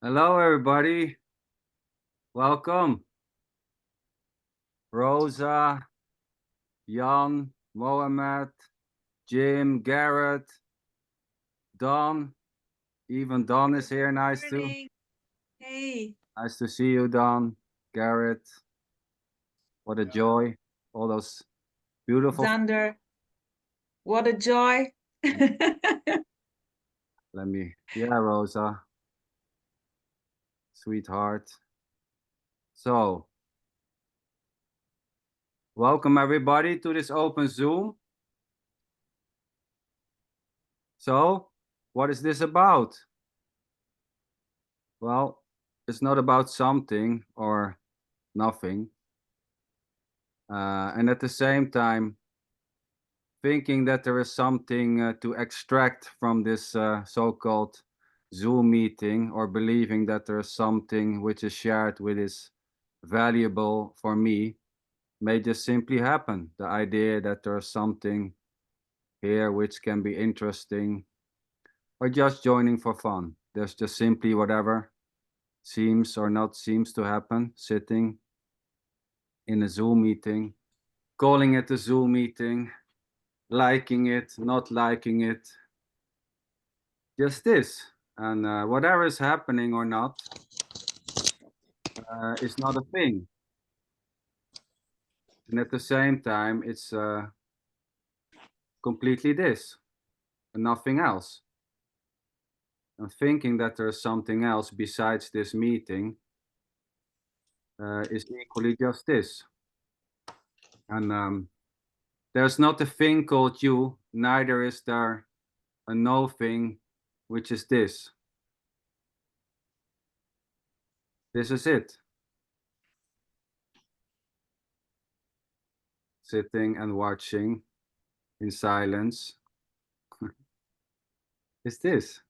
Hello, everybody. Welcome. Rosa, Jan, Mohammed, Jim, Garrett, Don. Even Don is here. Nice Morning. Hey, to see you, Don. Garrett. What a joy. All those beautiful. Xander. What a joy. Yeah, Rosa. Sweetheart. So, welcome everybody to this open Zoom. So, what is this about? Well, it's not about something or nothing. And at the same time, thinking that there is something to extract from this so-called Zoom meeting, or believing that there is something which is shared which is valuable for me, may just simply happen. The idea that there is something here which can be interesting, or just joining for fun. There's just simply whatever seems or not seems to happen, sitting in a Zoom meeting, calling it a Zoom meeting, liking it, not liking it, just this. And whatever is happening or not is not a thing. And at the same time, it's completely this and nothing else. And thinking that there's something else besides this meeting is equally just this. And there's not a thing called you, neither is there a no thing, which is this. This is it. Sitting and watching in silence is this.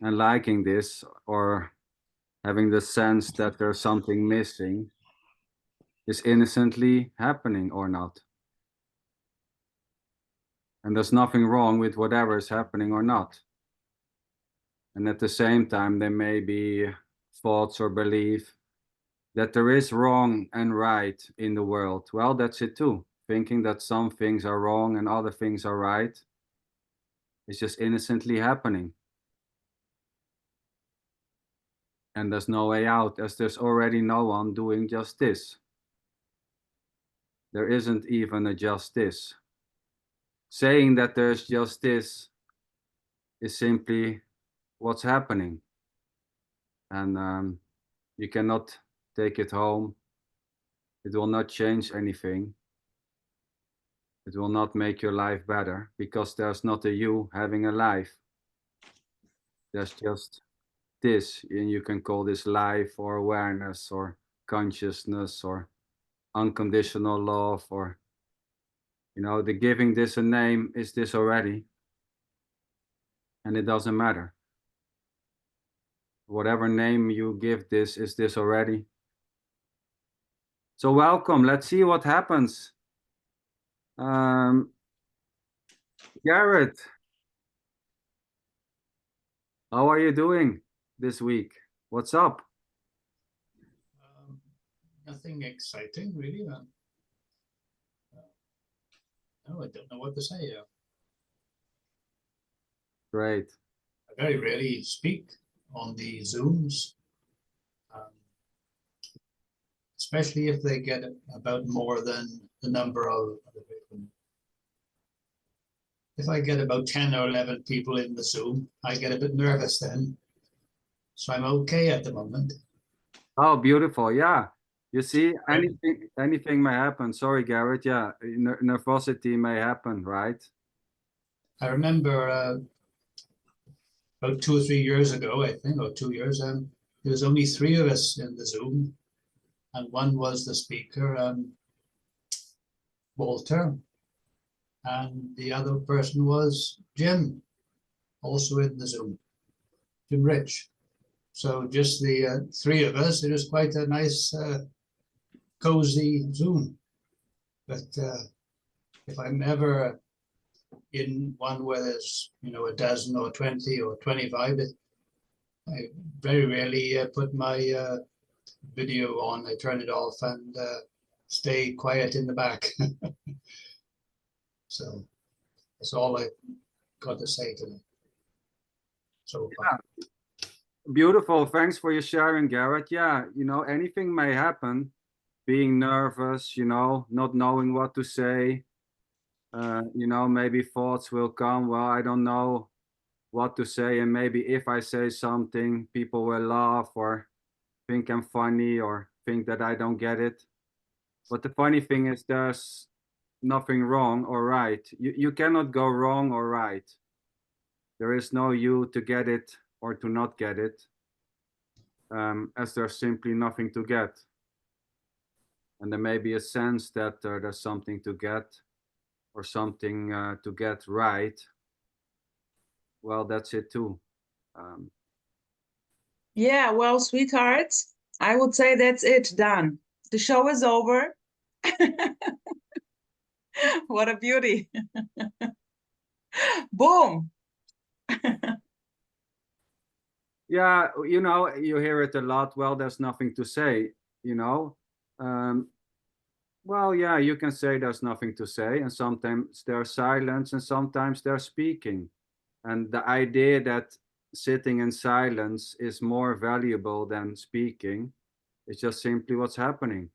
And liking this, or having the sense that there's something missing, is innocently happening or not. And there's nothing wrong with whatever is happening or not. And at the same time, there may be thoughts or belief that there is wrong and right in the world. Well, that's it too. Thinking that some things are wrong and other things are right is just innocently happening. And there's no way out, as there's already no one doing just this. There isn't even a just this. Saying that there's just this is simply what's happening. And you cannot take it home. It will not change anything. It will not make your life better, because there's not a you having a life. There's just this, and you can call this life or awareness or consciousness or unconditional love, or the giving this a name is this already, and it doesn't matter. Whatever name you give this is this already. So welcome. Let's see what happens. Garrett, how are you doing this week? What's up? Nothing exciting, really. No, I don't know what to say. Great. I very rarely speak on the Zooms, especially if they get about more than the number of people. If I get about 10 or 11 people in the Zoom, I get a bit nervous then. So I'm okay at the moment. Oh, beautiful. Yeah. You see, anything may happen. Sorry, Garrett. Yeah, nervosity may happen, right? I remember about 2 or 3 years ago, I think, or 2 years, there was only 3 of us in the Zoom, and one was the speaker, Walter, and the other person was Jim, also in the Zoom, Jim Rich. So just the 3 of us. It was quite a nice, cozy Zoom. But if I'm ever in one where there's, you know, a dozen or 20 or 25, I very rarely put my video on. I turn it off and stay quiet in the back. So that's all I've got to say today. So far. Beautiful. Thanks for your sharing, Garrett. Yeah, you know, anything may happen. Being nervous, you know, not knowing what to say. You know, maybe thoughts will come. Well, I don't know what to say, and maybe if I say something, people will laugh or think I'm funny or think that I don't get it. But the funny thing is, there's nothing wrong or right. You cannot go wrong or right. There is no you to get it or to not get it, as there's simply nothing to get. And there may be a sense that there's something to get or something to get right. Well, that's it too. Yeah, well, sweethearts, I would say that's it, done. The show is over. What a beauty. Boom. Yeah, you know, you hear it a lot. Well, there's nothing to say, you know. Well, yeah, you can say there's nothing to say, and sometimes there's silence, and sometimes they're speaking. And the idea that sitting in silence is more valuable than speaking is just simply what's happening.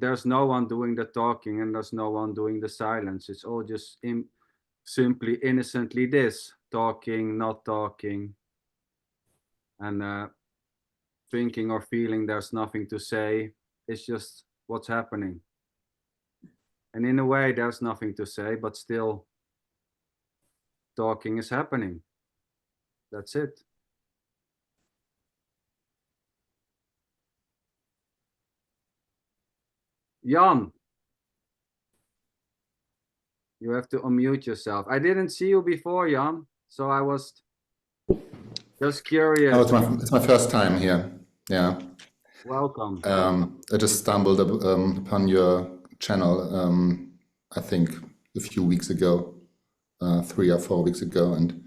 There's no one doing the talking, and there's no one doing the silence. It's all just simply innocently this talking, not talking, and thinking or feeling there's nothing to say. It's just what's happening. And in a way, there's nothing to say, but still talking is happening. That's it. Jan, you have to unmute yourself. I didn't see you before, Jan, so I was just curious. Oh, it's my first time here. Yeah. Welcome. I just stumbled upon your channel, I think a few weeks ago, 3 or 4 weeks ago, and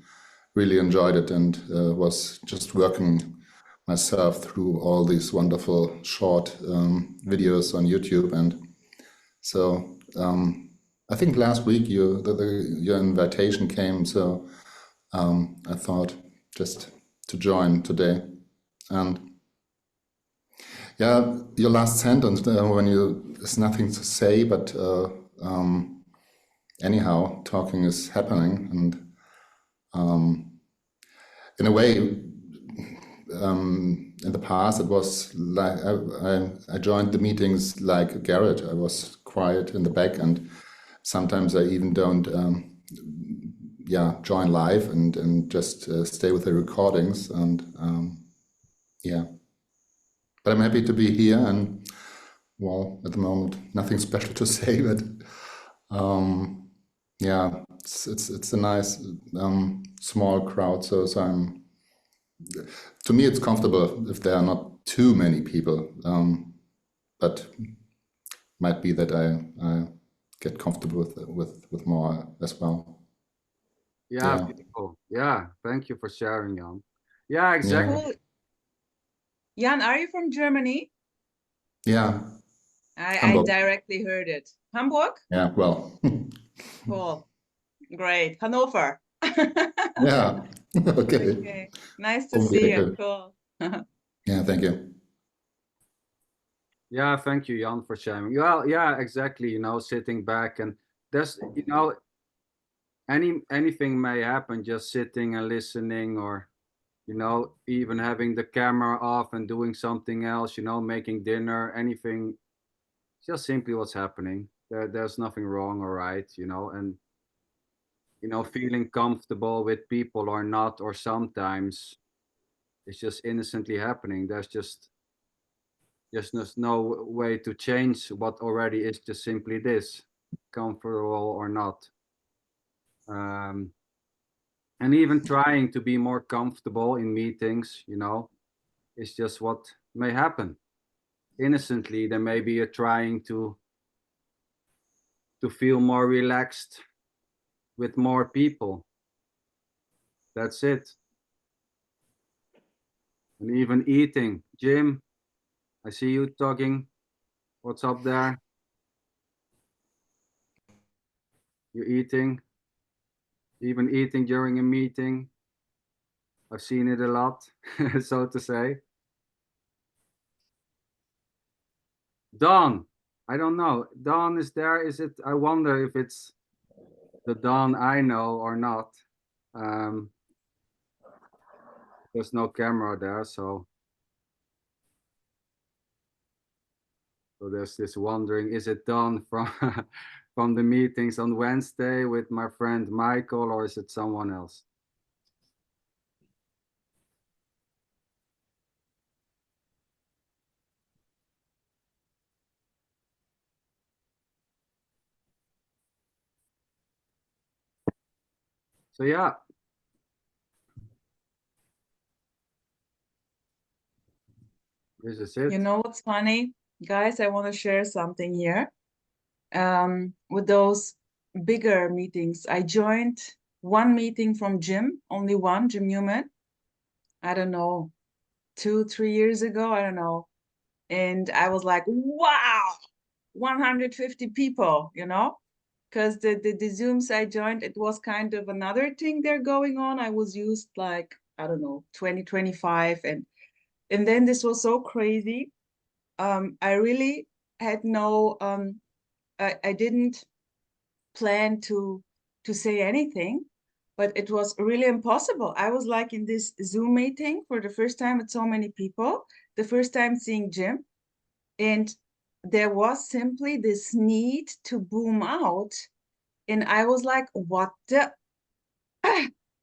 really enjoyed it, and was just working myself through all these wonderful short videos on YouTube. And so I think last week your invitation came, so I thought just to join today. And yeah, your last sentence when there's nothing to say, but anyhow, talking is happening, and in a way, in the past, it was like I joined the meetings like Garrett. I was quiet in the back, and sometimes I even don't join live and just stay with the recordings, and yeah. But I'm happy to be here, and well, at the moment, nothing special to say, but yeah, it's a nice small crowd, so I'm. To me, it's comfortable if there are not too many people, but might be that I get comfortable with more as well. Yeah, beautiful. Yeah, thank you for sharing, Jan. Yeah, exactly. Cool. Jan, are you from Germany? Yeah. I directly heard it. Hamburg? Yeah, well. Cool. Great. Hannover. Yeah. Okay. Okay. Nice to see you. Cool. Yeah, thank you. Yeah, thank you, Jan, for sharing. Well, yeah, exactly. You know, sitting back, and there's, you know, anything may happen just sitting and listening, or, you know, even having the camera off and doing something else, you know, making dinner, anything, just simply what's happening. There's nothing wrong or right, you know, and, you know, feeling comfortable with people or not, or sometimes it's just innocently happening. There's just no way to change what already is just simply this, comfortable or not. And even trying to be more comfortable in meetings, you know, is just what may happen. Innocently, there may be a trying to feel more relaxed with more people. That's it. And even eating. Jim, I see you talking. What's up there? You're eating. Even eating during a meeting. I've seen it a lot, so to say. Dawn, I don't know. Dawn is there. Is it? I wonder if it's the Dawn I know or not. There's no camera there, so there's this wondering, is it Dawn from from the meetings on Wednesday with my friend Michael, or is it someone else? So yeah. This is it. You know what's funny? Guys, I want to share something here. With those bigger meetings, I joined one meeting from Jim, only one, Jim Newman. I don't know, 2-3 years ago, I don't know. And I was like, wow, 150 people, you know? Because the Zooms I joined, it was kind of another thing there going on. I was used like, I don't know, 20-25. And then this was so crazy. I really had no, I didn't plan to say anything, but it was really impossible. I was like in this Zoom meeting for the first time with so many people, the first time seeing Jim, and there was simply this need to boom out, and I was like, what the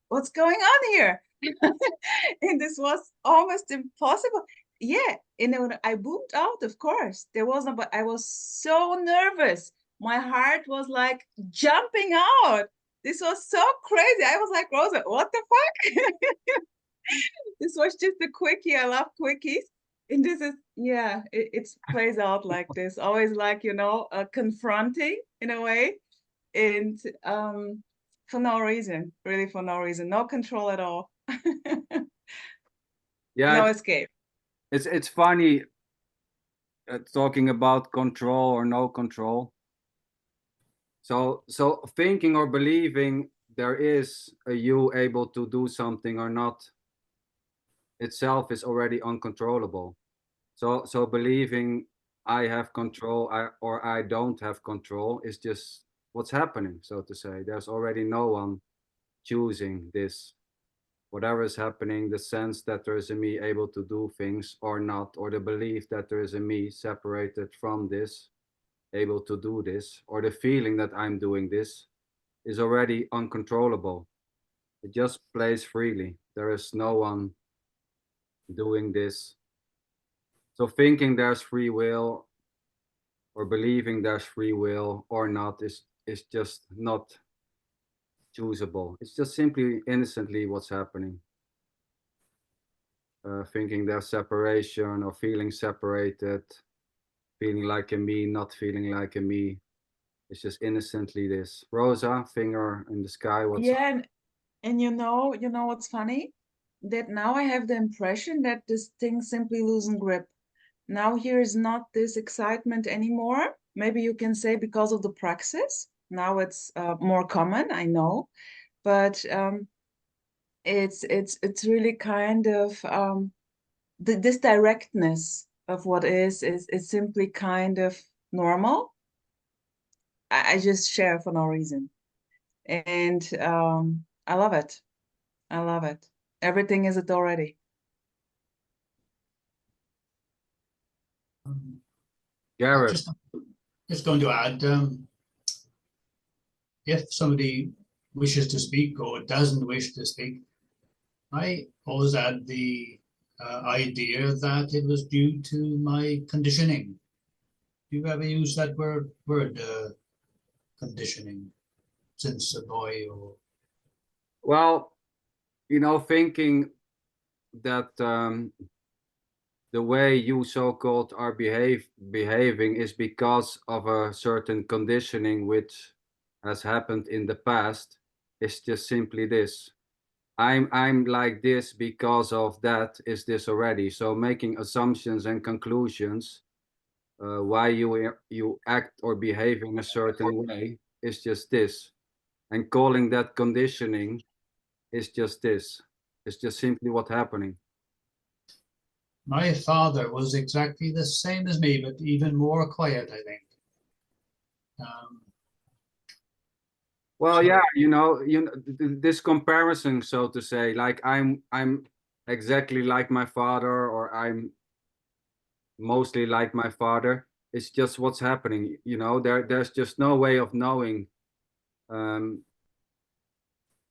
what's going on here? And this was almost impossible. Yeah, and then when I boomed out, of course there wasn't, but I was so nervous. My heart was like jumping out. This was so crazy. I was like, Rosa, what the fuck? This was just a quickie. I love quickies. And this is, yeah, it plays out like this, always like, you know, confronting in a way. And for no reason, really for no reason, no control at all. Yeah, no escape. It's funny talking about control or no control. So thinking or believing there is a you able to do something or not itself is already uncontrollable. So believing I have control or I don't have control is just what's happening, so to say. There's already no one choosing this. Whatever is happening, the sense that there is a me able to do things or not, or the belief that there is a me separated from this, able to do this, or the feeling that I'm doing this is already uncontrollable. It just plays freely. There is no one doing this. So thinking there's free will or believing there's free will or not is just not choosable. It's just simply innocently what's happening. Thinking there's separation or feeling separated, feeling like a me, not feeling like a me. It's just innocently this. Rosa, finger in the sky. What's Yeah, and you know what's funny? That now I have the impression that this thing simply losing grip. Now here is not this excitement anymore. Maybe you can say because of the praxis. Now it's more common, I know, but it's really kind of this directness of what is simply kind of normal. I just share for no reason, and I love it. I love it. Everything is it already. Garrett? Just going to add, if somebody wishes to speak or doesn't wish to speak, I always add the idea that it was due to my conditioning. Do you ever use that word conditioning since a boy? Or Well, you know, thinking that the way you so-called are behaving is because of a certain conditioning which has happened in the past, It's just simply this. I'm like this because of that is this already. So making assumptions and conclusions why you act or behave in a certain way is just this. And calling that conditioning is just this. It's just simply what's happening. My father was exactly the same as me, but even more quiet, I think. Well, So- yeah, this comparison, so to say, like I'm exactly like my father, or I'm mostly like my father. It's just what's happening. There's just no way of knowing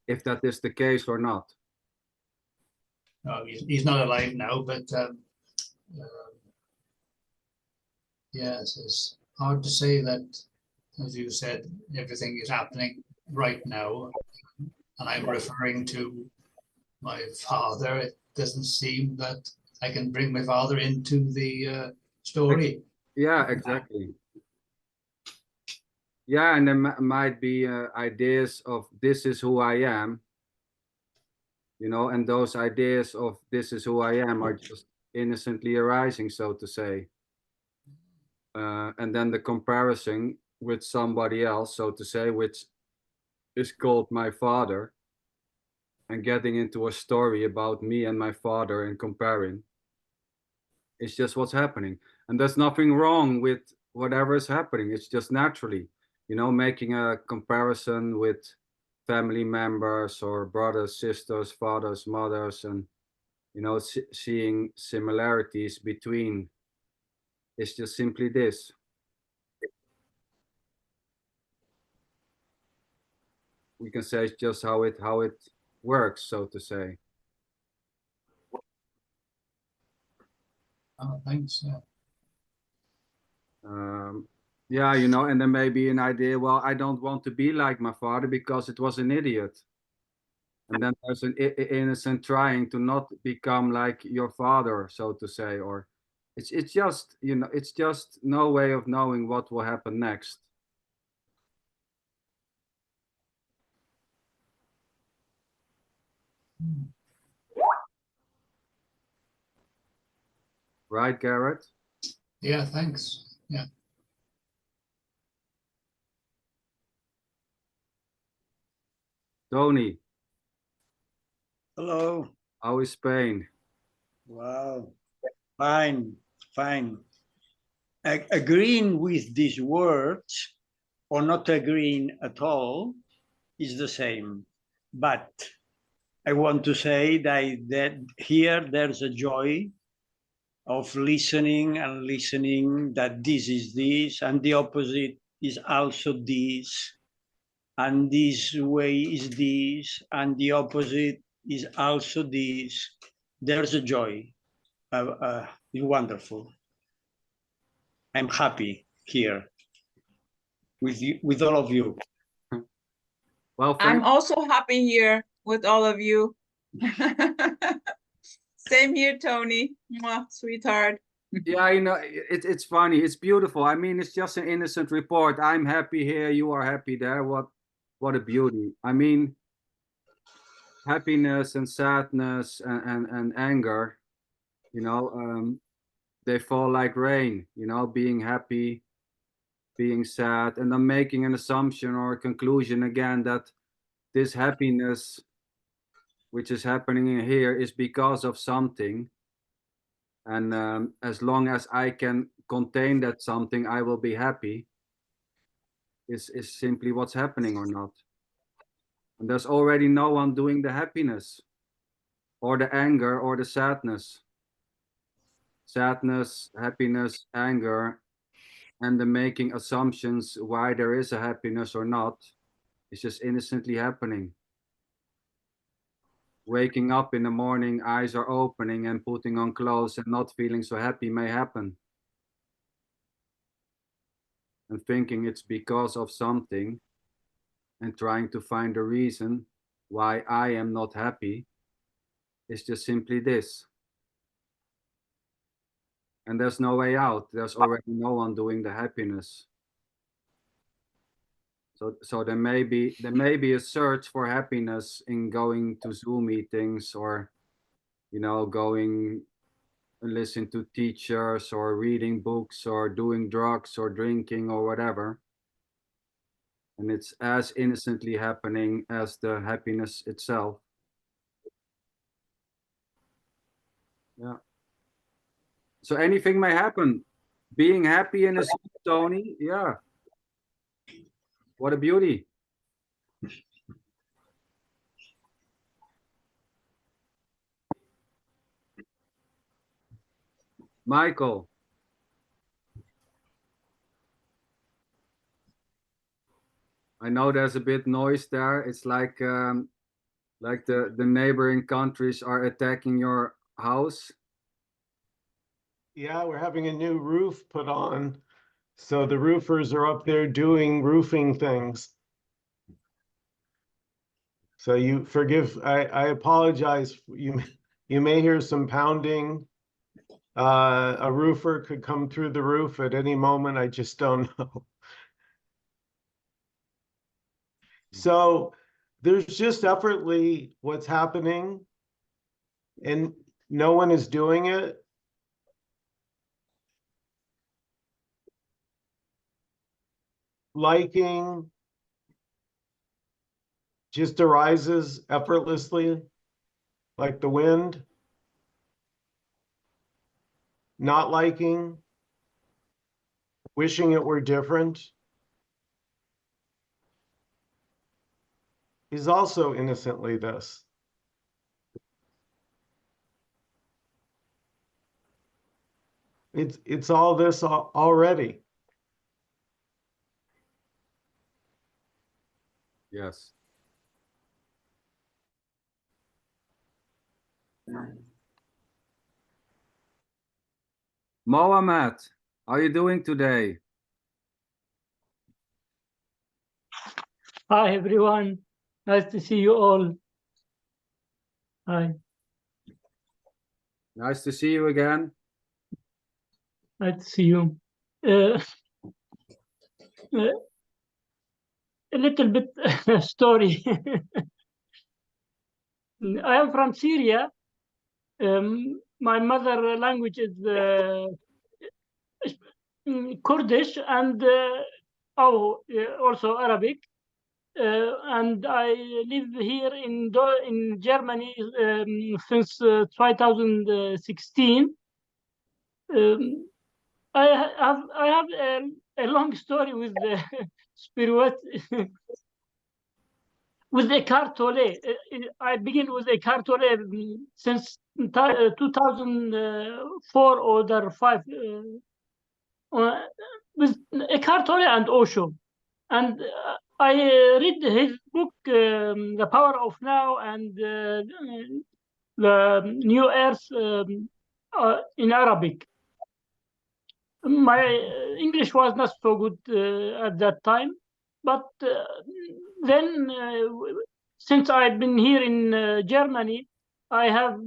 if that is the case or not. he's not alive now, but yes, it's hard to say that, as you said, everything is happening right now. And I'm referring to my father. It doesn't seem that I can bring my father into the story. Yeah, exactly. Yeah, and there might be ideas of this is who I am, and those ideas of this is who I am are just innocently arising, so to say. And then the comparison with somebody else, so to say, which is called my father, and getting into a story about me and my father and comparing. It's just what's happening. And there's nothing wrong with whatever is happening. It's just naturally, making a comparison with family members or brothers, sisters, fathers, mothers, and, seeing similarities between. It's just simply this. We can say it's just how it works, so to say. Oh, thanks. Yeah, and then maybe an idea, well, I don't want to be like my father because it was an idiot. And then there's an innocent trying to not become like your father, so to say, or it's just, it's just no way of knowing what will happen next. Right, Garrett? Yeah, thanks. Yeah. Tony, Hello. how is Spain? Wow. Fine, fine. Agreeing with these words or not agreeing at all is the same. But I want to say that here there's a joy of listening and listening, that this is this and the opposite is also this, and this way is this and the opposite is also this. There's a joy. It's wonderful. I'm happy here with you, with all of you. Well, I'm also happy here with all of you. Same here, Tony. Mwah, sweetheart. yeah, it's funny. It's beautiful. I mean, it's just an innocent report. I'm happy here. You are happy there. What a beauty. I mean, happiness and sadness and anger, they fall like rain, being happy, being sad, and then making an assumption or a conclusion again that this happiness, which is happening in here, is because of something. And as long as I can contain that something, I will be happy, is simply what's happening or not. And there's already no one doing the happiness or the anger or the sadness. Sadness, happiness, anger, and the making assumptions why there is a happiness or not is just innocently happening. Waking up in the morning, eyes are opening, and putting on clothes and not feeling so happy may happen. And thinking it's because of something and trying to find a reason why I am not happy is just simply this. And there's no way out. There's already no one doing the happiness. So there may be a search for happiness in going to Zoom meetings, or going and listen to teachers, or reading books, or doing drugs, or drinking, or whatever. And it's as innocently happening as the happiness itself. Yeah. So anything may happen. Being happy in a Zoom, Tony, yeah. What a beauty. Michael. I know there's a bit noise there. It's like the neighboring countries are attacking your house. Yeah, we're having a new roof put on. So the roofers are up there doing roofing things. So you forgive, I apologize. You may hear some pounding. A roofer could come through the roof at any moment. I just don't know. So there's just effortlessly what's happening, and no one is doing it. Liking just arises effortlessly, like the wind. Not liking, wishing it were different, is also innocently this. It's all this already. Yes. Mohammed, how are you doing today? Hi, everyone. Nice to see you all. Hi. Nice to see you again. Nice to see you. A little bit story. I am from Syria. My mother language is Kurdish and also Arabic. And I live here in Germany since 2016. I have a long story with the spirit with Eckhart Tolle. I begin with Eckhart Tolle since 2004 or 5 with Eckhart Tolle and Osho, and I read his book The Power of Now and the New Earth in Arabic. My English was not so good at that time, but then since I've been here in Germany, I have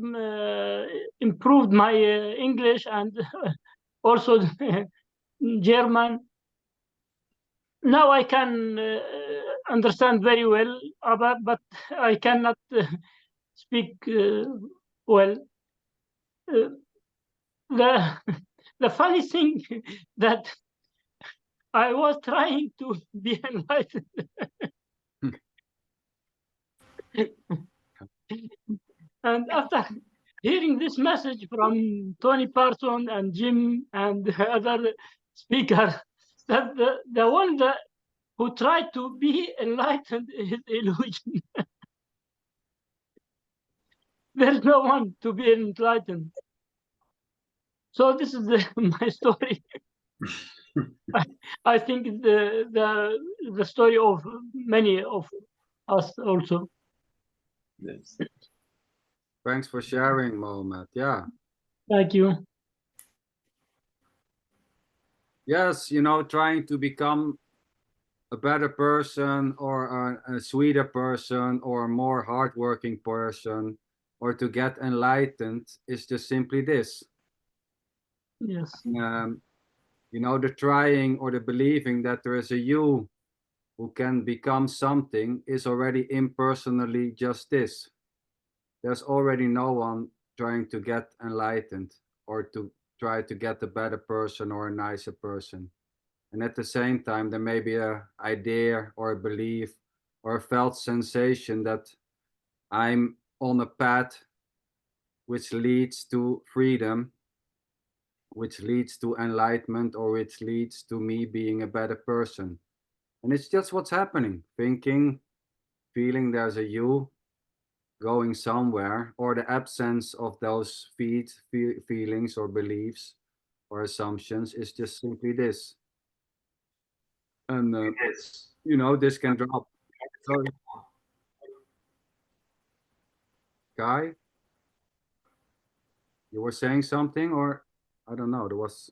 improved my English and also German. Now I can understand very well, but I cannot speak well. The funny thing that I was trying to be enlightened. And after hearing this message from Tony Parson and Jim and other speakers, that the one who tried to be enlightened is illusion. There's no one to be enlightened. So this is my story. I think the story of many of us also. Yes. Thanks for sharing, Mohammed. Yeah. Thank you. Yes, trying to become a better person, or a sweeter person, or a more hardworking person, or to get enlightened is just simply this. Yes. The trying or the believing that there is a you who can become something is already impersonally just this. There's already no one trying to get enlightened or to try to get a better person or a nicer person. And at the same time, there may be an idea or a belief or a felt sensation that I'm on a path which leads to freedom, which leads to enlightenment, or which leads to me being a better person. And it's just what's happening. Thinking, feeling there's a you going somewhere, or the absence of those feelings or beliefs or assumptions is just simply this. And, you know, this can drop. So, Guy, you were saying something, or I don't know, there was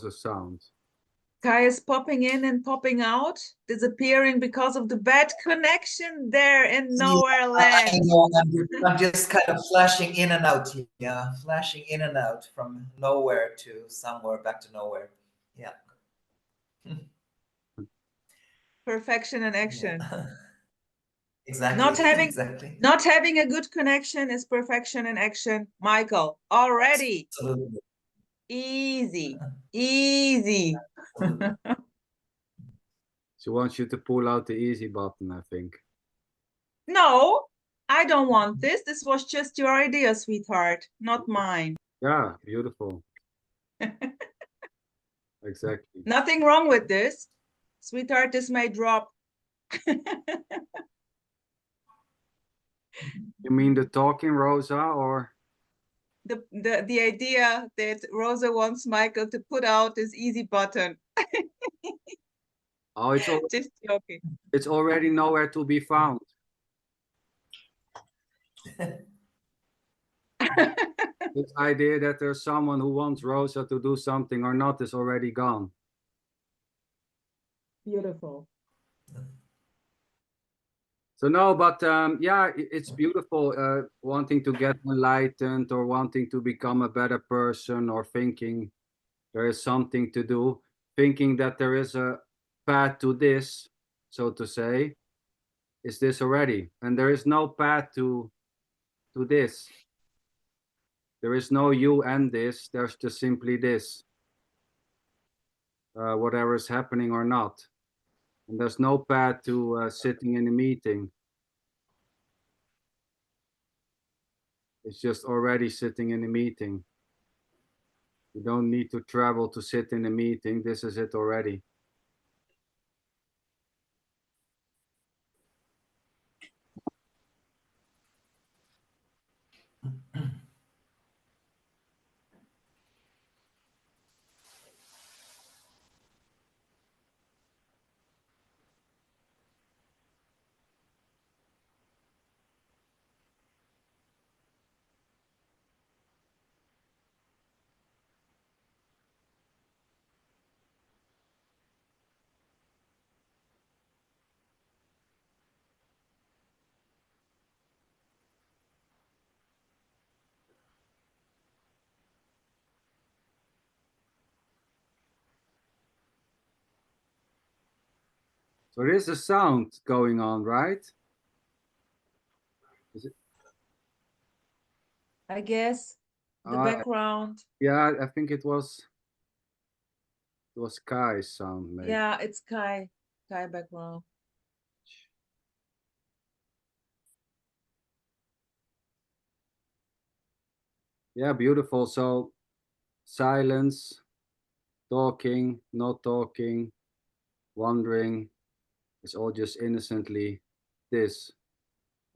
a sound. Kai is popping in and popping out, disappearing because of the bad connection there in nowhere land. I know, I'm just kind of flashing in and out. Yeah, flashing in and out from nowhere to somewhere, back to nowhere. Yeah. Perfection in action. Exactly. Not having a good connection is perfection in action. Michael, already. Absolutely. Easy. Easy. She wants you to pull out the easy button, I think. No, I don't want this. This was just your idea, sweetheart, not mine. Yeah, beautiful. Exactly. Nothing wrong with this. Sweetheart, this may drop. You mean the talking Rosa, or? The idea that Rosa wants Michael to put out this easy button. Oh, it's just joking. It's already nowhere to be found. This idea that there's someone who wants Rosa to do something or not is already gone. Beautiful. So no, but yeah, it's beautiful wanting to get enlightened or wanting to become a better person, or thinking there is something to do, thinking that there is a path to this, so to say, is this already. And there is no path to this. There is no you and this, there's just simply this. Whatever is happening or not. And there's no path to sitting in a meeting. It's just already sitting in a meeting. You don't need to travel to sit in a meeting. This is it already. So there is a sound going on, right? Is it? I guess the background. Yeah, I think it was Kai's sound, maybe. Yeah, it's Kai background. Yeah, beautiful. So silence, talking, not talking, wondering, it's all just innocently this.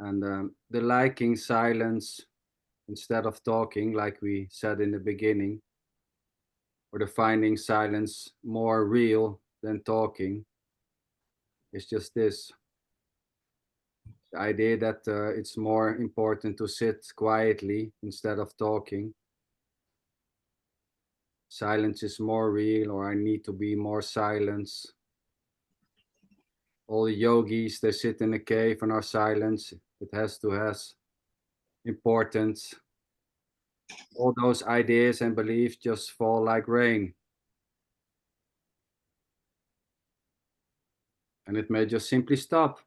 And the liking silence instead of talking, like we said in the beginning, or the finding silence more real than talking, is just this. The idea that it's more important to sit quietly instead of talking. Silence is more real, or I need to be more silence. All the yogis, they sit in a cave and are silent. It has importance. all those ideas and beliefs just fall like rain. And it may just simply stop.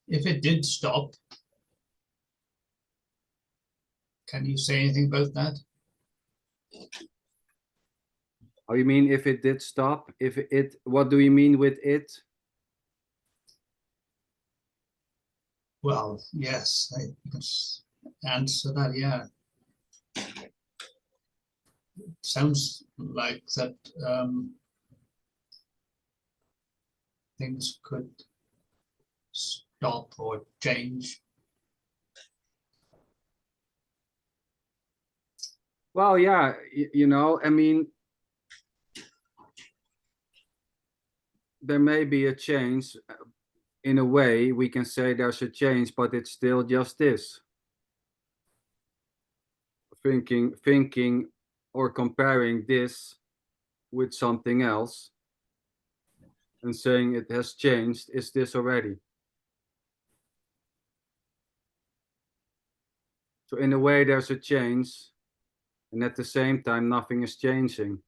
If it did stop, can you say anything about that? Oh, you mean if it did stop? If it, what do you mean with it? Well, yes, I can answer that, yeah. It sounds like that things could stop or change. Well, yeah, you know, I mean, there may be a change. In a way, we can say there's a change, but it's still just this. Thinking or comparing this with something else and saying it has changed is this already. So in a way, there's a change, and at the same time, nothing is changing.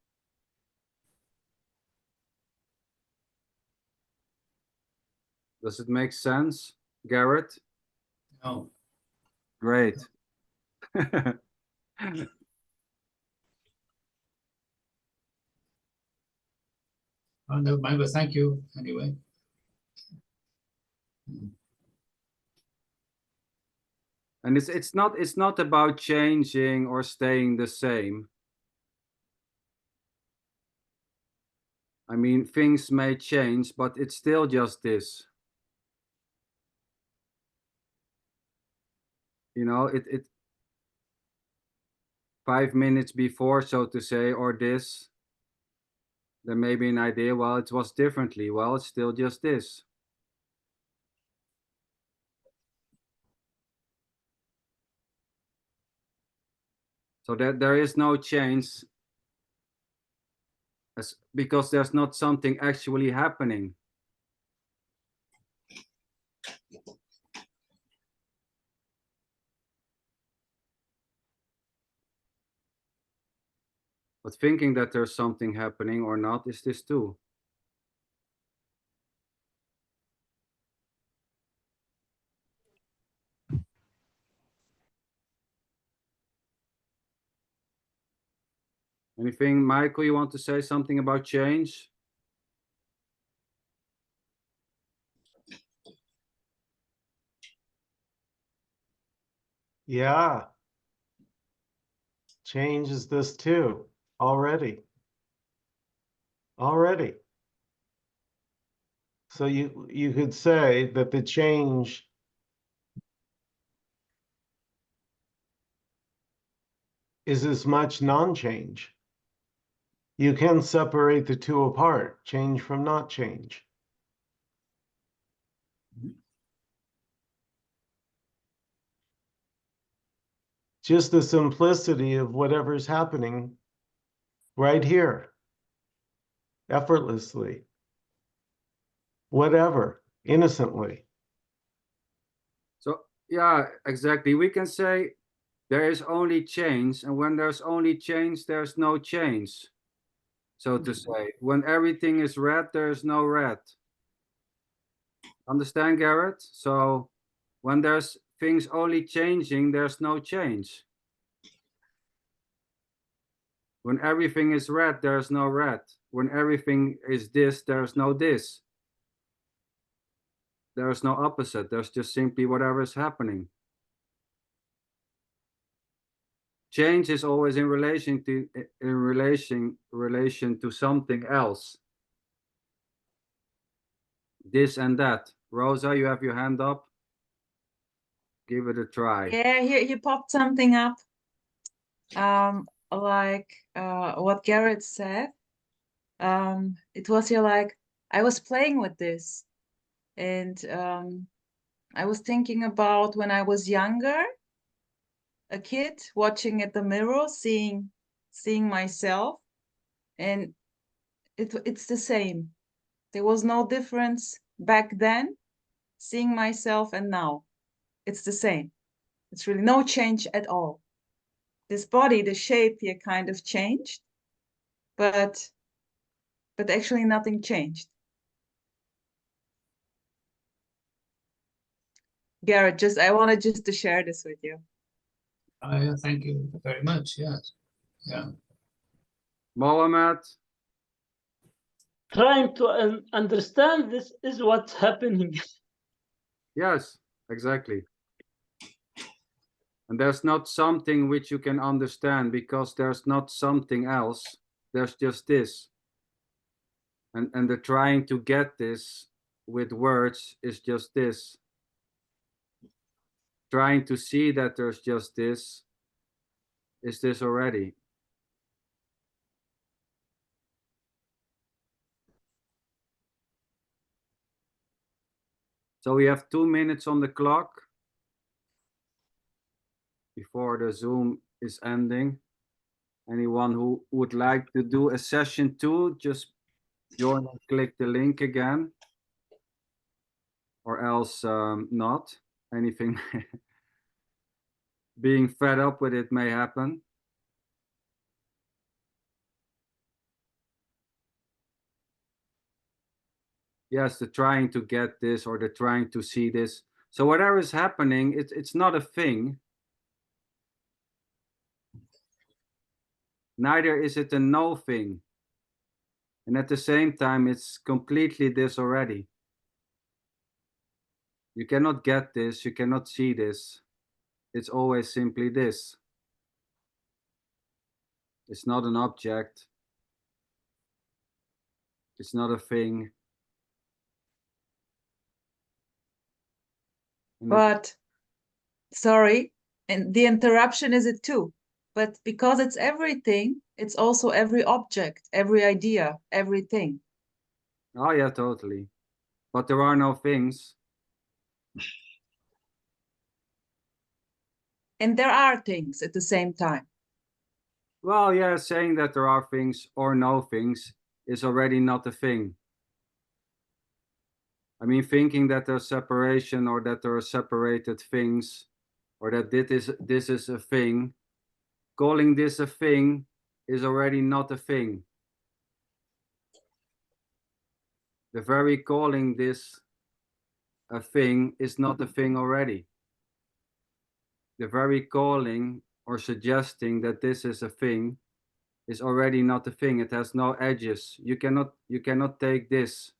Does it make sense, Garrett? No. Great. Oh, never mind, but thank you anyway. And it's not about changing or staying the same. I mean, things may change, but it's still just this. You know, it 5 minutes before, so to say, or this, there may be an idea, well, it was differently. Well, it's still just this. So that there is no change because there's not something actually happening. But thinking that there's something happening or not is this too. Anything, Michael, you want to say something about change? Yeah. Change is this too, already. Already. So you could say that the change is as much non-change. You can separate the two apart, change from not change. Just the simplicity of whatever's happening right here, effortlessly, whatever, innocently. So yeah, exactly. We can say there is only change, and when there's only change, there's no change, so to say. When everything is red, there's no red. Understand, Garrett? So when there's things only changing, there's no change. When everything is red, there's no red. When everything is this, there's no this. There's no opposite. There's just simply whatever is happening. Change is always in relation to something else. This and that. Rosa, you have your hand up. Give it a try. Yeah, he popped something up. Like what Garrett said. It was here like I was playing with this, and I was thinking about when I was younger, a kid watching at the mirror, seeing myself, And it's the same. There was no difference back then, seeing myself, and now. It's the same. It's really no change at all. This body, the shape here kind of changed, but actually nothing changed. Garrett, I wanted just to share this with you. Thank you very much. Yes. Yeah. Mohammed? Trying to understand this is what's happening. Yes, exactly. And there's not something which you can understand, because there's not something else. There's just this. And the trying to get this with words is just this. Trying to see that there's just this is this already. So we have 2 minutes on the clock before the Zoom is ending. Anyone who would like to do a session 2, just join and click the link again, or else not. Anything being fed up with it may happen. Yes, the trying to get this or the trying to see this. So whatever is happening, it's not a thing. Neither is it a no thing. And at the same time, it's completely this already. You cannot get this, you cannot see this. It's always simply this. It's not an object. It's not a thing. But, sorry, and the interruption is it too. But because it's everything, it's also every object, every idea, everything. Oh yeah, totally. But there are no things. And there are things at the same time. Well, yeah, saying that there are things or no things is already not a thing. I mean, thinking that there's separation or that there are separated things or that this is a thing, calling this a thing is already not a thing. The very calling this a thing is not a thing already. The very calling or suggesting that this is a thing is already not a thing. It has no edges. You cannot take this.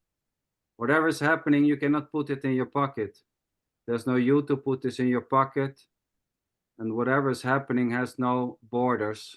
Whatever is happening, you cannot put it in your pocket. There's no you to put this in your pocket. And whatever is happening has no borders.